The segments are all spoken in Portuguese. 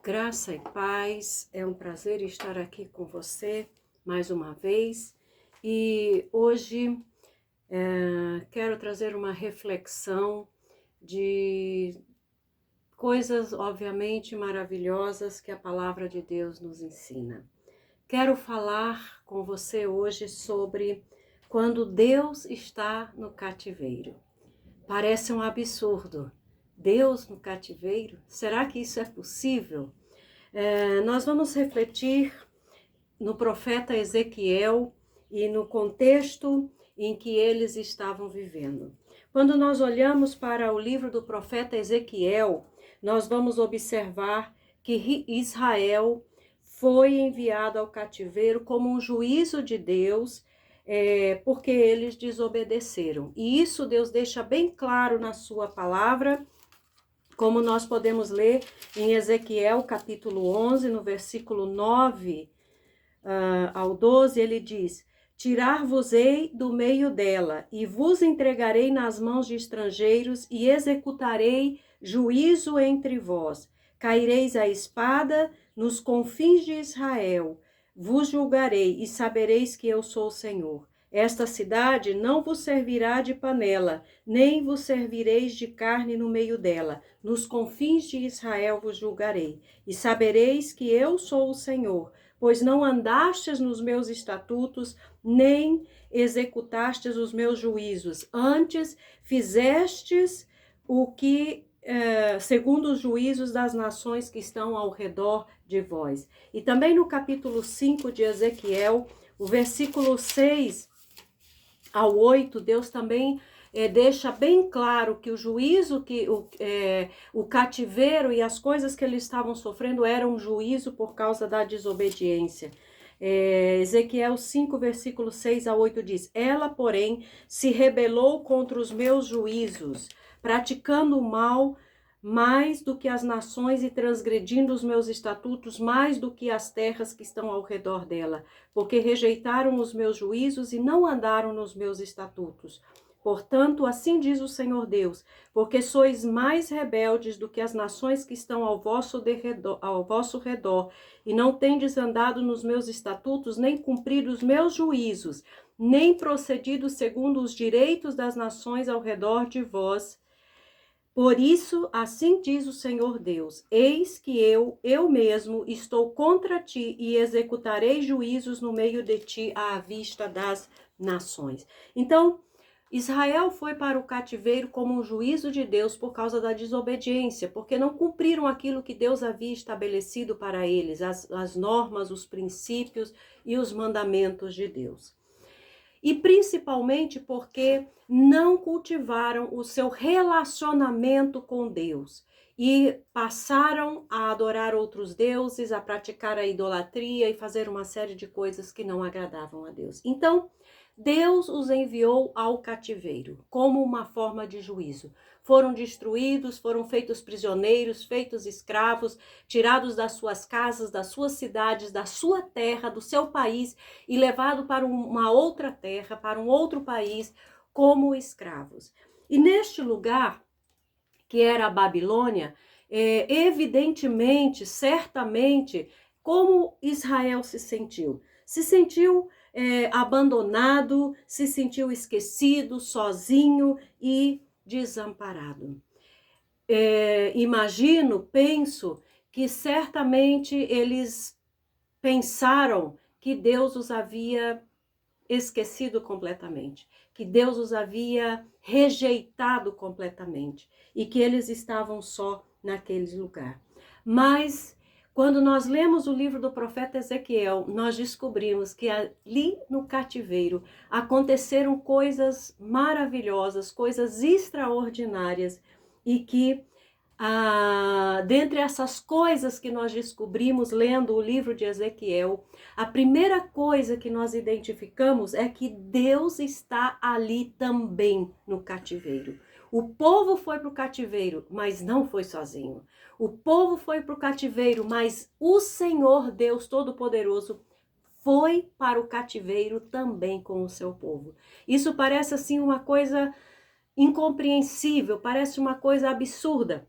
Graça e paz, é um prazer estar aqui com você mais uma vez e hoje quero trazer uma reflexão de coisas obviamente maravilhosas que a palavra de Deus nos ensina. Quero falar com você hoje sobre quando Deus está no cativeiro. Parece um absurdo. Deus no cativeiro? Será que isso é possível? Nós vamos refletir no profeta Ezequiel e no contexto em que eles estavam vivendo. Quando nós olhamos para o livro do profeta Ezequiel, nós vamos observar que Israel foi enviado ao cativeiro como um juízo de Deus, porque eles desobedeceram. E isso Deus deixa bem claro na sua palavra, como nós podemos ler em Ezequiel capítulo 11, no versículo 9 ao 12, ele diz: Tirar-vos-ei do meio dela, e vos entregarei nas mãos de estrangeiros, e executarei juízo entre vós. Caireis a espada nos confins de Israel. Vos julgarei, e sabereis que eu sou o Senhor. Esta cidade não vos servirá de panela, nem vos servireis de carne no meio dela. Nos confins de Israel vos julgarei, e sabereis que eu sou o Senhor, pois não andastes nos meus estatutos, nem executastes os meus juízos. Antes fizestes o que, segundo os juízos das nações que estão ao redor de vós. E também no capítulo 5 de Ezequiel, o versículo 6 ao 8, Deus também deixa bem claro que o juízo, o cativeiro e as coisas que eles estavam sofrendo eram um juízo por causa da desobediência. Ezequiel 5, versículo 6 a 8 diz: Ela, porém, se rebelou contra os meus juízos, praticando o mal mais do que as nações e transgredindo os meus estatutos mais do que as terras que estão ao redor dela, porque rejeitaram os meus juízos e não andaram nos meus estatutos. Portanto, assim diz o Senhor Deus, porque sois mais rebeldes do que as nações que estão ao vosso redor, e não tendes andado nos meus estatutos, nem cumprido os meus juízos, nem procedido segundo os direitos das nações ao redor de vós. Por isso, assim diz o Senhor Deus: Eis que eu mesmo, estou contra ti e executarei juízos no meio de ti à vista das nações. Então, Israel foi para o cativeiro como um juízo de Deus por causa da desobediência, porque não cumpriram aquilo que Deus havia estabelecido para eles, as normas, os princípios e os mandamentos de Deus. E principalmente porque não cultivaram o seu relacionamento com Deus e passaram a adorar outros deuses, a praticar a idolatria e fazer uma série de coisas que não agradavam a Deus. Então, Deus os enviou ao cativeiro como uma forma de juízo. Foram destruídos, foram feitos prisioneiros, feitos escravos, tirados das suas casas, das suas cidades, da sua terra, do seu país e levados para uma outra terra, para um outro país, como escravos. E neste lugar, que era a Babilônia, evidentemente, certamente, como Israel se sentiu? Se sentiu abandonado, se sentiu esquecido, sozinho e desamparado. Penso que certamente eles pensaram que Deus os havia esquecido completamente, que Deus os havia rejeitado completamente e que eles estavam só naquele lugar. Mas quando nós lemos o livro do profeta Ezequiel, nós descobrimos que ali no cativeiro aconteceram coisas maravilhosas, coisas extraordinárias e que dentre essas coisas que nós descobrimos lendo o livro de Ezequiel, a primeira coisa que nós identificamos é que Deus está ali também no cativeiro. O povo foi para o cativeiro, mas não foi sozinho. O povo foi para o cativeiro, mas o Senhor Deus Todo-Poderoso foi para o cativeiro também com o seu povo. Isso parece assim uma coisa incompreensível, parece uma coisa absurda.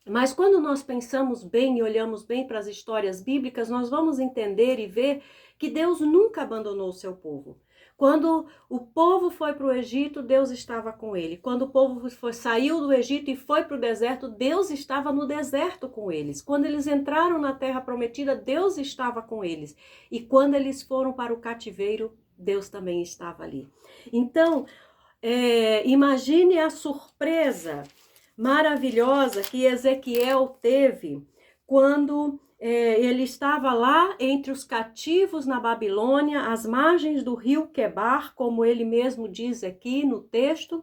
Mas quando nós pensamos bem e olhamos bem para as histórias bíblicas, nós vamos entender e ver que Deus nunca abandonou o seu povo. Quando o povo foi para o Egito, Deus estava com ele. Quando o povo saiu do Egito e foi para o deserto, Deus estava no deserto com eles. Quando eles entraram na terra prometida, Deus estava com eles. E quando eles foram para o cativeiro, Deus também estava ali. Então, imagine a surpresa maravilhosa que Ezequiel teve quando ele estava lá entre os cativos na Babilônia, às margens do rio Quebar, como ele mesmo diz aqui no texto,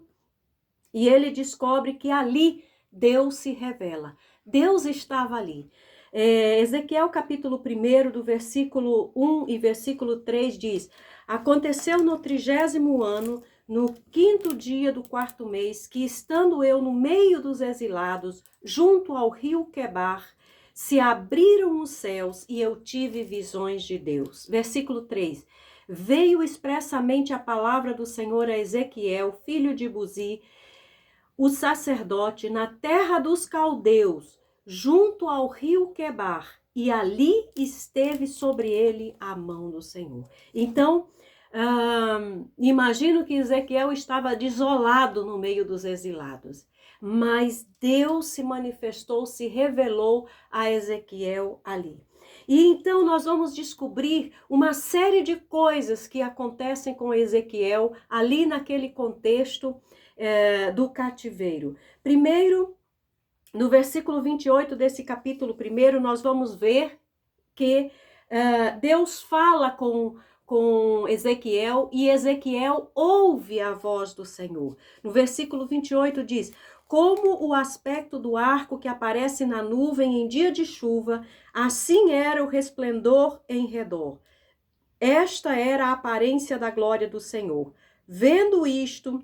e ele descobre que ali Deus se revela. Deus estava ali. Ezequiel capítulo 1, do versículo 1 e versículo 3 diz: aconteceu no 30º ano, no 5º dia do 4º mês, que estando eu no meio dos exilados, junto ao rio Quebar, se abriram os céus e eu tive visões de Deus. Versículo 3. Veio expressamente a palavra do Senhor a Ezequiel, filho de Buzi, o sacerdote, na terra dos caldeus, junto ao rio Quebar, e ali esteve sobre ele a mão do Senhor. Então, imagino que Ezequiel estava desolado no meio dos exilados, mas Deus se manifestou, se revelou a Ezequiel ali. E então nós vamos descobrir uma série de coisas que acontecem com Ezequiel ali naquele contexto do cativeiro. Primeiro, no versículo 28 desse capítulo 1, nós vamos ver que Deus fala com Ezequiel e Ezequiel ouve a voz do Senhor. No versículo 28 diz: como o aspecto do arco que aparece na nuvem em dia de chuva, assim era o resplendor em redor. Esta era a aparência da glória do Senhor. Vendo isto,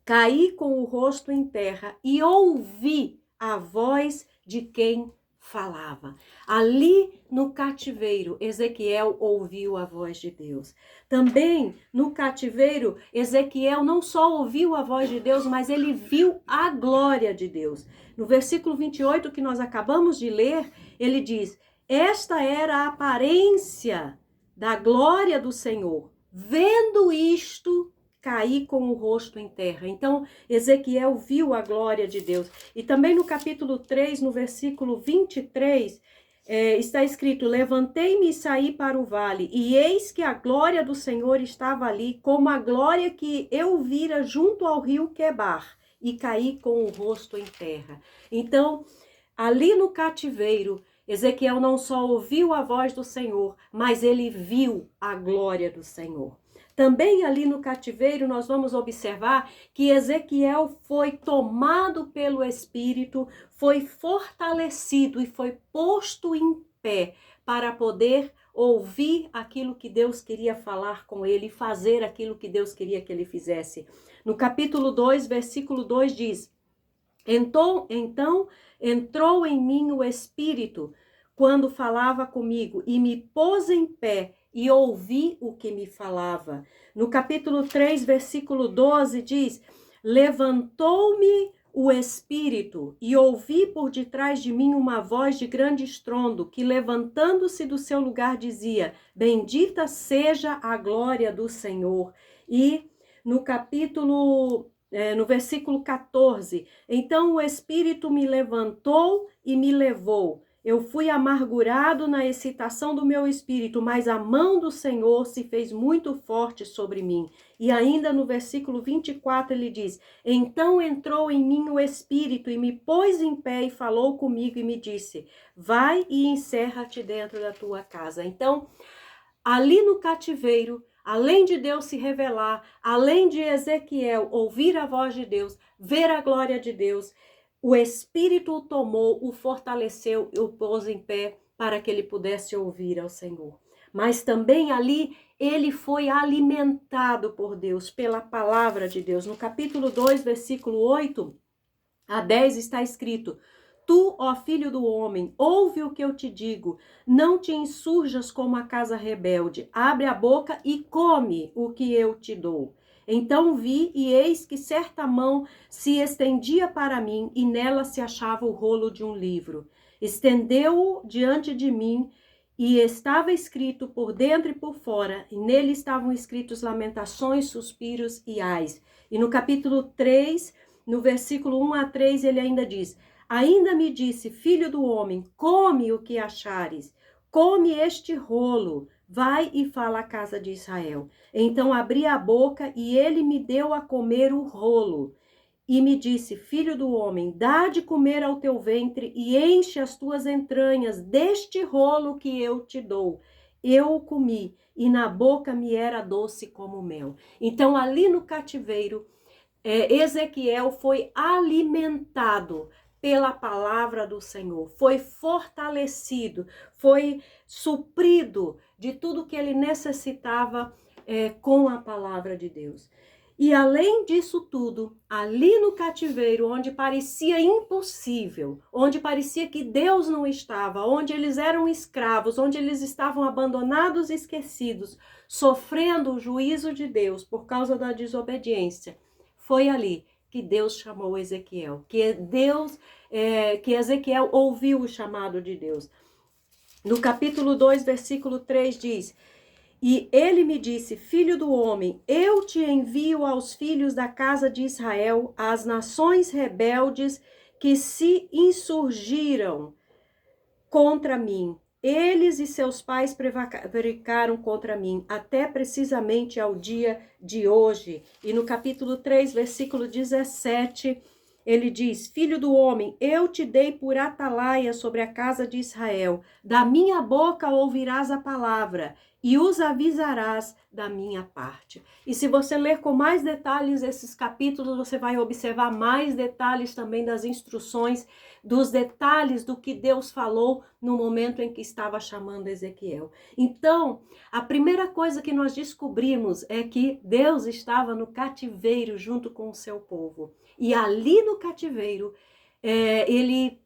caí com o rosto em terra e ouvi a voz de quem falava. Ali no cativeiro, Ezequiel ouviu a voz de Deus. Também no cativeiro, Ezequiel não só ouviu a voz de Deus, mas ele viu a glória de Deus. No versículo 28 que nós acabamos de ler, ele diz: esta era a aparência da glória do Senhor. Vendo isto, caí com o rosto em terra. Então, Ezequiel viu a glória de Deus. E também no capítulo 3, no versículo 23, está escrito: levantei-me e saí para o vale, e eis que a glória do Senhor estava ali, como a glória que eu vira junto ao rio Quebar, e caí com o rosto em terra. Então, ali no cativeiro, Ezequiel não só ouviu a voz do Senhor, mas ele viu a glória do Senhor. Também ali no cativeiro nós vamos observar que Ezequiel foi tomado pelo Espírito, foi fortalecido e foi posto em pé para poder ouvir aquilo que Deus queria falar com ele, fazer aquilo que Deus queria que ele fizesse. No capítulo 2, versículo 2 diz: então entrou em mim o Espírito quando falava comigo e me pôs em pé e ouvi o que me falava. No capítulo 3, versículo 12 diz: levantou-me o Espírito e ouvi por detrás de mim uma voz de grande estrondo que, levantando-se do seu lugar, dizia: bendita seja a glória do Senhor. E no versículo 14, então o Espírito me levantou e me levou. Eu fui amargurado na excitação do meu espírito, mas a mão do Senhor se fez muito forte sobre mim. E ainda no versículo 24 ele diz: então entrou em mim o Espírito e me pôs em pé e falou comigo e me disse: vai e encerra-te dentro da tua casa. Então, ali no cativeiro, além de Deus se revelar, além de Ezequiel ouvir a voz de Deus, ver a glória de Deus, o Espírito o tomou, o fortaleceu e o pôs em pé para que ele pudesse ouvir ao Senhor. Mas também ali ele foi alimentado por Deus, pela palavra de Deus. No capítulo 2, versículo 8 a 10 está escrito: tu, ó filho do homem, ouve o que eu te digo, não te insurjas como a casa rebelde, abre a boca e come o que eu te dou. Então vi, e eis que certa mão se estendia para mim, e nela se achava o rolo de um livro. Estendeu-o diante de mim, e estava escrito por dentro e por fora, e nele estavam escritos lamentações, suspiros e ais. E no capítulo 3, no versículo 1 a 3, ele ainda diz: ainda me disse, filho do homem, come o que achares, come este rolo, vai e fala à casa de Israel. Então abri a boca e ele me deu a comer o rolo. E me disse, filho do homem, dá de comer ao teu ventre e enche as tuas entranhas deste rolo que eu te dou. Eu o comi e na boca me era doce como mel. Então ali no cativeiro, Ezequiel foi alimentado pela palavra do Senhor, foi fortalecido, foi suprido de tudo que ele necessitava com a palavra de Deus. E além disso tudo, ali no cativeiro, onde parecia impossível, onde parecia que Deus não estava, onde eles eram escravos, onde eles estavam abandonados e esquecidos, sofrendo o juízo de Deus por causa da desobediência, foi ali que Deus chamou Ezequiel, que Ezequiel ouviu o chamado de Deus. No capítulo 2, versículo 3 diz: e ele me disse, filho do homem, eu te envio aos filhos da casa de Israel, às nações rebeldes que se insurgiram contra mim. Eles e seus pais prevaricaram contra mim, até precisamente ao dia de hoje. E no capítulo 3, versículo 17, ele diz: filho do homem, eu te dei por atalaia sobre a casa de Israel. Da minha boca ouvirás a palavra e os avisarás da minha parte. E se você ler com mais detalhes esses capítulos, você vai observar mais detalhes também das instruções, dos detalhes do que Deus falou no momento em que estava chamando Ezequiel. Então, a primeira coisa que nós descobrimos é que Deus estava no cativeiro junto com o seu povo. E ali no cativeiro, ele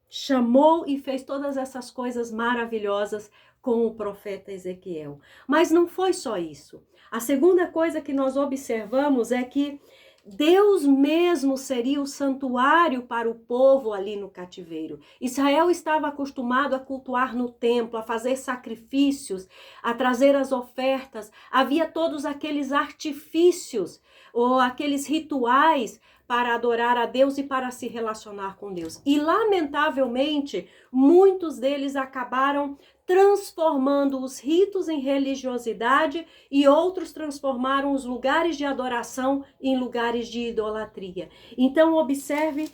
chamou e fez todas essas coisas maravilhosas com o profeta Ezequiel. Mas não foi só isso. A segunda coisa que nós observamos é que Deus mesmo seria o santuário para o povo ali no cativeiro. Israel estava acostumado a cultuar no templo, a fazer sacrifícios, a trazer as ofertas. Havia todos aqueles artifícios ou aqueles rituais para adorar a Deus e para se relacionar com Deus. E, lamentavelmente, muitos deles acabaram transformando os ritos em religiosidade e outros transformaram os lugares de adoração em lugares de idolatria. Então, observe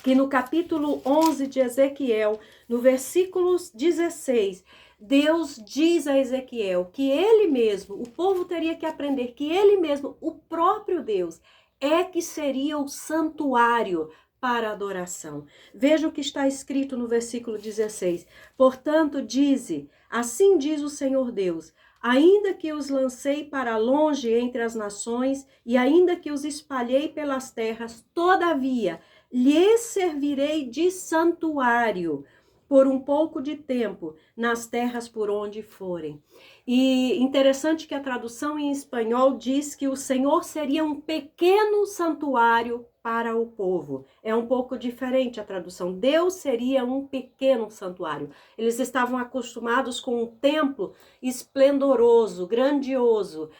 que no capítulo 11 de Ezequiel, no versículo 16, Deus diz a Ezequiel que ele mesmo, o povo teria que aprender que ele mesmo, o próprio Deus, é que seria o santuário para adoração. Veja o que está escrito no versículo 16. Portanto, dize, assim diz o Senhor Deus, ainda que os lancei para longe entre as nações e ainda que os espalhei pelas terras, todavia lhes servirei de santuário por um pouco de tempo nas terras por onde forem. E interessante que a tradução em espanhol diz que o Senhor seria um pequeno santuário para o povo. É um pouco diferente a tradução. Deus seria um pequeno santuário. Eles estavam acostumados com um templo esplendoroso, grandioso.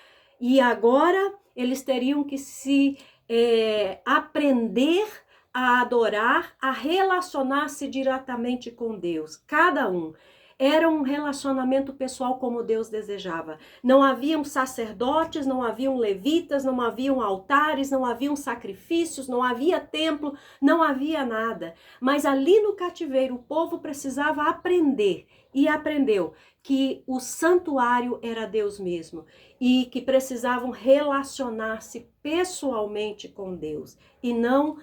E agora eles teriam que se aprender a adorar, a relacionar-se diretamente com Deus. Cada um. Era um relacionamento pessoal como Deus desejava. Não haviam sacerdotes, não haviam levitas, não haviam altares, não haviam sacrifícios, não havia templo, não havia nada. Mas ali no cativeiro o povo precisava aprender e aprendeu que o santuário era Deus mesmo e que precisavam relacionar-se pessoalmente com Deus e não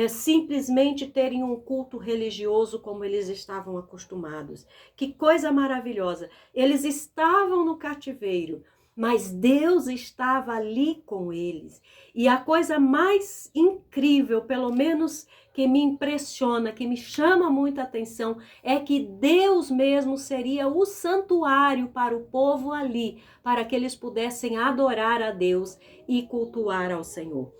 simplesmente terem um culto religioso como eles estavam acostumados. Que coisa maravilhosa! Eles estavam no cativeiro, mas Deus estava ali com eles. E a coisa mais incrível, pelo menos que me impressiona, que me chama muita atenção, é que Deus mesmo seria o santuário para o povo ali, para que eles pudessem adorar a Deus e cultuar ao Senhor.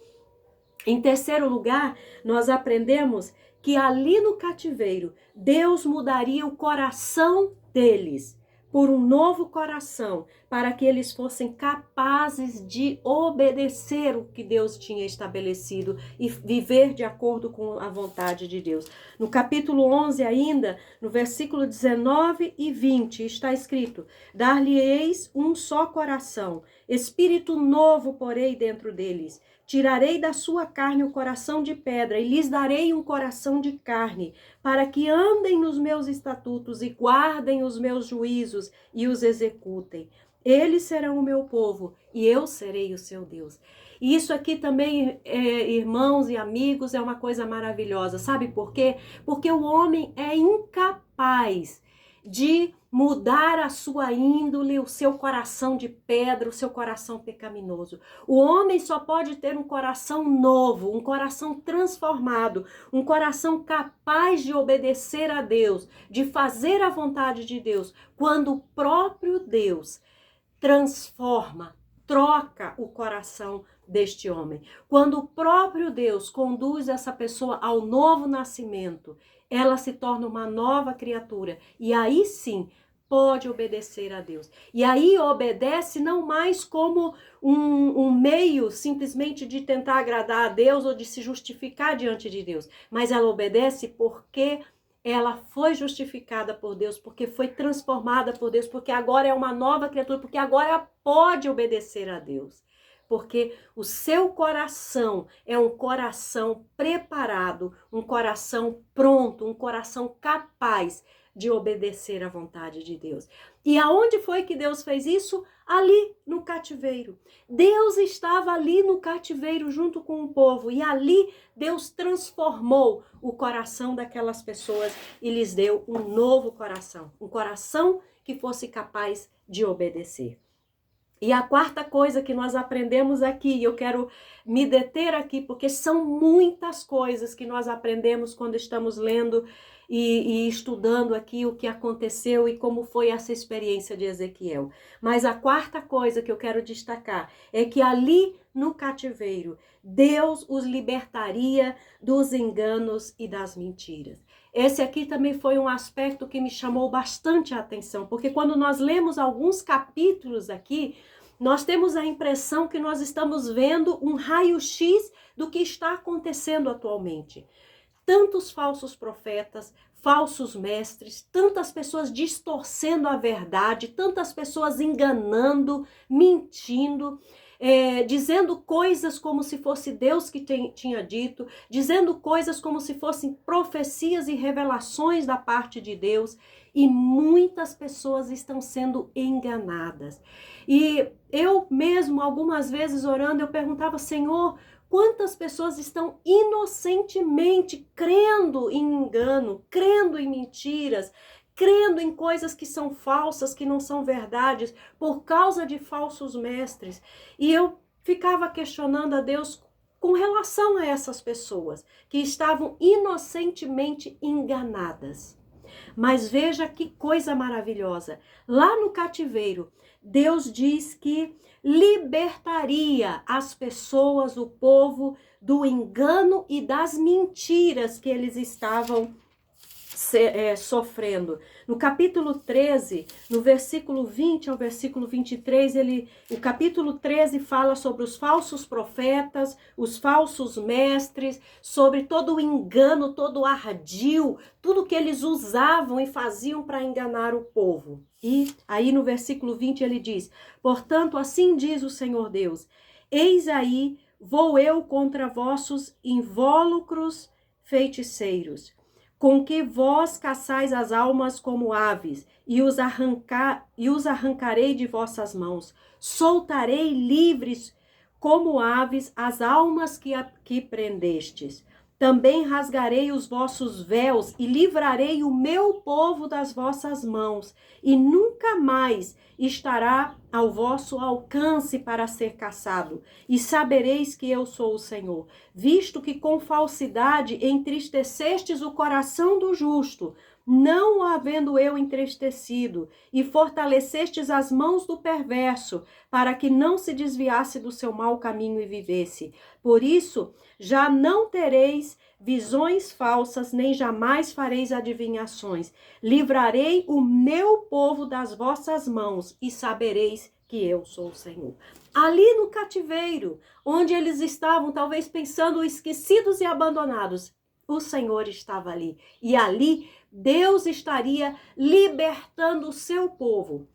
Em terceiro lugar, nós aprendemos que ali no cativeiro, Deus mudaria o coração deles por um novo coração, para que eles fossem capazes de obedecer o que Deus tinha estabelecido e viver de acordo com a vontade de Deus. No capítulo 11 ainda, no versículo 19 e 20, está escrito: dar-lhe-eis um só coração, espírito novo porei dentro deles. Tirarei da sua carne o coração de pedra e lhes darei um coração de carne, para que andem nos meus estatutos e guardem os meus juízos e os executem. Eles serão o meu povo e eu serei o seu Deus. E isso aqui também, irmãos e amigos, é uma coisa maravilhosa. Sabe por quê? Porque o homem é incapaz de mudar a sua índole, o seu coração de pedra, o seu coração pecaminoso. O homem só pode ter um coração novo, um coração transformado, um coração capaz de obedecer a Deus, de fazer a vontade de Deus, quando o próprio Deus transforma, troca o coração deste homem. Quando o próprio Deus conduz essa pessoa ao novo nascimento, ela se torna uma nova criatura. E aí sim, pode obedecer a Deus. E aí obedece não mais como um meio simplesmente de tentar agradar a Deus ou de se justificar diante de Deus. Mas ela obedece porque ela foi justificada por Deus, porque foi transformada por Deus, porque agora é uma nova criatura, porque agora ela pode obedecer a Deus. Porque o seu coração é um coração preparado, um coração pronto, um coração capaz de obedecer à vontade de Deus. E aonde foi que Deus fez isso? Ali no cativeiro. Deus estava ali no cativeiro junto com o povo e ali Deus transformou o coração daquelas pessoas e lhes deu um novo coração, um coração que fosse capaz de obedecer. E a quarta coisa que nós aprendemos aqui, eu quero me deter aqui, porque são muitas coisas que nós aprendemos quando estamos lendo e estudando aqui o que aconteceu e como foi essa experiência de Ezequiel. Mas a quarta coisa que eu quero destacar é que ali no cativeiro, Deus os libertaria dos enganos e das mentiras. Esse aqui também foi um aspecto que me chamou bastante a atenção, porque quando nós lemos alguns capítulos aqui, nós temos a impressão que nós estamos vendo um raio-x do que está acontecendo atualmente. Tantos falsos profetas, falsos mestres, tantas pessoas distorcendo a verdade, tantas pessoas enganando, mentindo, dizendo coisas como se fosse Deus que tinha dito, dizendo coisas como se fossem profecias e revelações da parte de Deus, e muitas pessoas estão sendo enganadas. E eu mesmo, algumas vezes orando, eu perguntava: Senhor, quantas pessoas estão inocentemente crendo em engano, crendo em mentiras, crendo em coisas que são falsas, que não são verdades, por causa de falsos mestres. E eu ficava questionando a Deus com relação a essas pessoas que estavam inocentemente enganadas. Mas veja que coisa maravilhosa. Lá no cativeiro, Deus diz que libertaria as pessoas, o povo, do engano e das mentiras que eles estavam sofrendo. No capítulo 13, no versículo 20 ao versículo 23, o capítulo 13 fala sobre os falsos profetas, os falsos mestres, sobre todo o engano, todo o ardil, tudo que eles usavam e faziam para enganar o povo. E aí no versículo 20 ele diz: portanto, assim diz o Senhor Deus, eis aí, vou eu contra vossos invólucros feiticeiros, com que vós caçais as almas como aves, e os arrancarei de vossas mãos. Soltarei livres como aves as almas que prendestes. Também rasgarei os vossos véus e livrarei o meu povo das vossas mãos, e nunca mais estará ao vosso alcance para ser caçado. E sabereis que eu sou o Senhor, visto que com falsidade entristecestes o coração do justo, não o havendo eu entristecido, e fortalecestes as mãos do perverso, para que não se desviasse do seu mau caminho e vivesse. Por isso, já não tereis visões falsas, nem jamais fareis adivinhações. Livrarei o meu povo das vossas mãos, e sabereis que eu sou o Senhor. Ali no cativeiro, onde eles estavam talvez pensando esquecidos e abandonados, o Senhor estava ali. E ali Deus estaria libertando o seu povo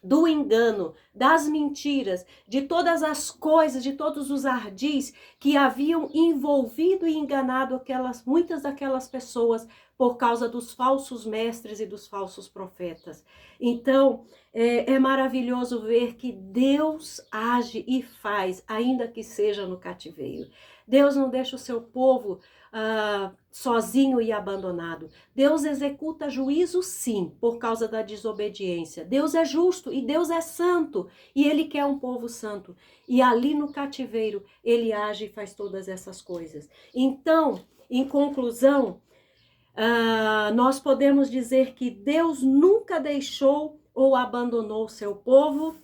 do engano, das mentiras, de todas as coisas, de todos os ardis que haviam envolvido e enganado muitas daquelas pessoas por causa dos falsos mestres e dos falsos profetas. Então, é maravilhoso ver que Deus age e faz, ainda que seja no cativeiro. Deus não deixa o seu povo sozinho e abandonado. Deus executa juízo, sim, por causa da desobediência. Deus é justo e Deus é santo, e Ele quer um povo santo. E ali no cativeiro, Ele age e faz todas essas coisas. Então, em conclusão, nós podemos dizer que Deus nunca deixou ou abandonou o seu povo,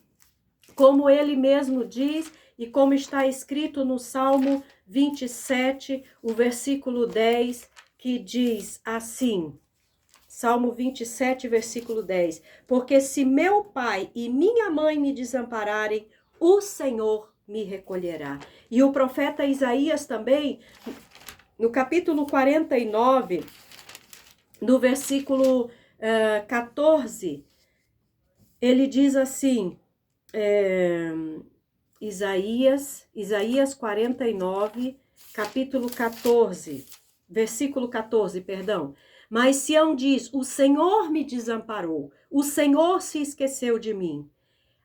como Ele mesmo diz, e como está escrito no Salmo 27, o versículo 10, que diz assim, Salmo 27, versículo 10, porque se meu pai e minha mãe me desampararem, o Senhor me recolherá. E o profeta Isaías também, no capítulo 49, no versículo 14, ele diz assim, Isaías 49, capítulo 14, versículo 14, perdão. Mas Sião diz, o Senhor me desamparou, o Senhor se esqueceu de mim.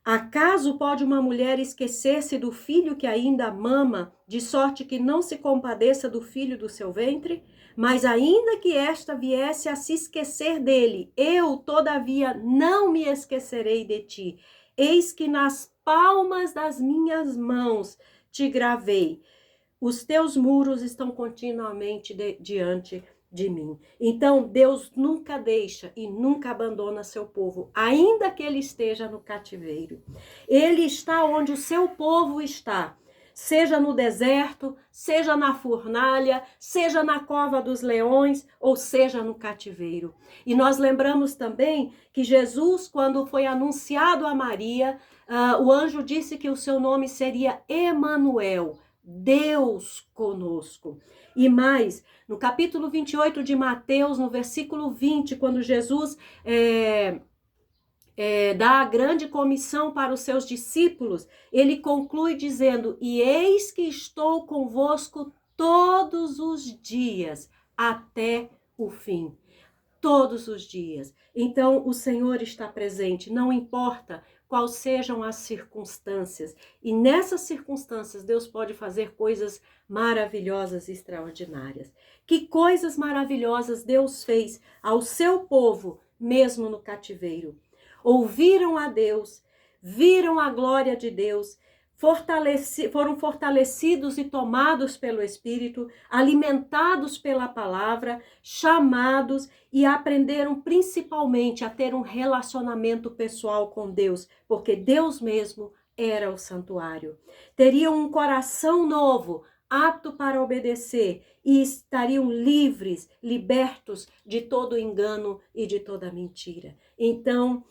Acaso pode uma mulher esquecer-se do filho que ainda mama, de sorte que não se compadeça do filho do seu ventre? Mas ainda que esta viesse a se esquecer dele, eu, todavia, não me esquecerei de ti. Eis que nas palmas das minhas mãos te gravei. Os teus muros estão continuamente diante de mim. Então, Deus nunca deixa e nunca abandona seu povo, ainda que ele esteja no cativeiro. Ele está onde o seu povo está, seja no deserto, seja na fornalha, seja na cova dos leões, ou seja no cativeiro. E nós lembramos também que Jesus, quando foi anunciado a Maria, o anjo disse que o seu nome seria Emanuel, Deus conosco. E mais, no capítulo 28 de Mateus, no versículo 20, quando Jesus dá a grande comissão para os seus discípulos, ele conclui dizendo, e eis que estou convosco todos os dias, até o fim. Todos os dias. Então, o Senhor está presente, não importa quais sejam as circunstâncias. E nessas circunstâncias, Deus pode fazer coisas maravilhosas e extraordinárias. Que coisas maravilhosas Deus fez ao seu povo, mesmo no cativeiro. Ouviram a Deus, viram a glória de Deus, foram fortalecidos e tomados pelo Espírito, alimentados pela palavra, chamados e aprenderam principalmente a ter um relacionamento pessoal com Deus, porque Deus mesmo era o santuário. Teriam um coração novo, apto para obedecer, e estariam livres, libertos de todo engano e de toda mentira. Então,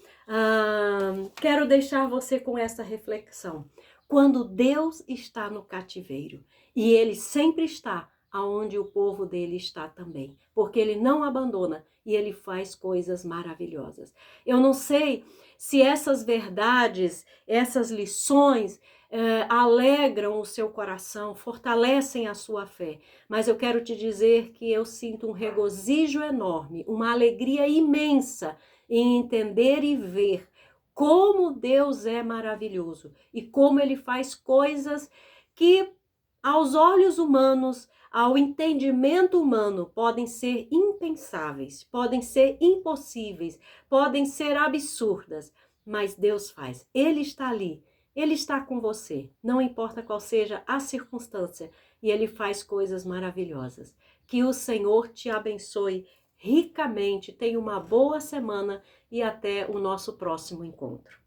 quero deixar você com essa reflexão. Quando Deus está no cativeiro, e Ele sempre está aonde o povo dele está também, porque Ele não abandona e Ele faz coisas maravilhosas. Eu não sei se essas verdades, essas lições alegram o seu coração, fortalecem a sua fé, mas eu quero te dizer que eu sinto um regozijo enorme, uma alegria imensa em entender e ver como Deus é maravilhoso e como Ele faz coisas que aos olhos humanos, ao entendimento humano, podem ser impensáveis, podem ser impossíveis, podem ser absurdas, mas Deus faz. Ele está ali, Ele está com você, não importa qual seja a circunstância, e Ele faz coisas maravilhosas. Que o Senhor te abençoe ricamente, tenha uma boa semana e até o nosso próximo encontro.